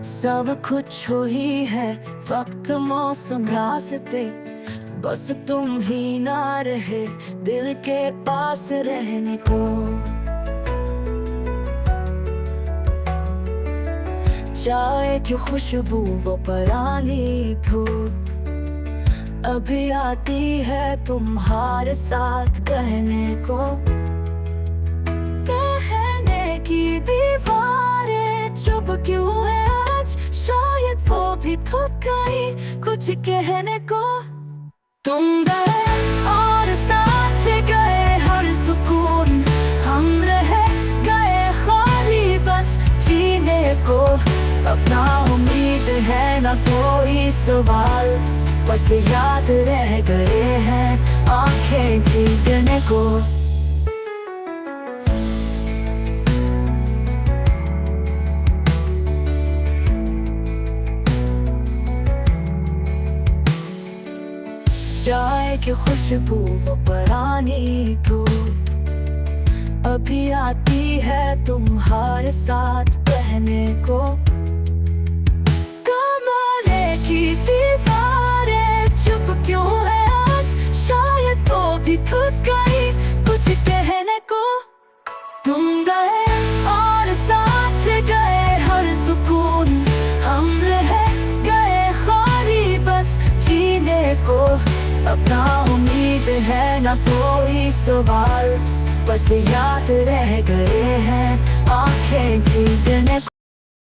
सब कुछ हो ही है, वक्त मौसम रास्ते, बस तुम ही ना रहे दिल के पास रहने को। चाय की खुशबू वो पुरानी धूप अभी आती है तुम्हारे साथ कहने को। कहने की दीवारें चुप क्यों है आज, शायद वो भी थक गई कुछ कहने को। तुम गए और साथ गए हर सुकून, हम रह गए खाली बस जीने को। अपना उम्मीद है ना कोई सवाल, बस याद रह गए हैं आंखें भीगने को। चाय की खुशबू वो पुरानी धूप अभी आती है तुम्हारे साथ कहने को। कमरे की दीवारें चुप क्यों है आज, शायद वो भी थक गई कुछ कहने को। तुम गए और साथ गए हर सुकून, हम रह गए खाली बस जीने को। अपना उम्मीद है ना कोई सवाल, बस याद रह गए हैं आंखें भीगने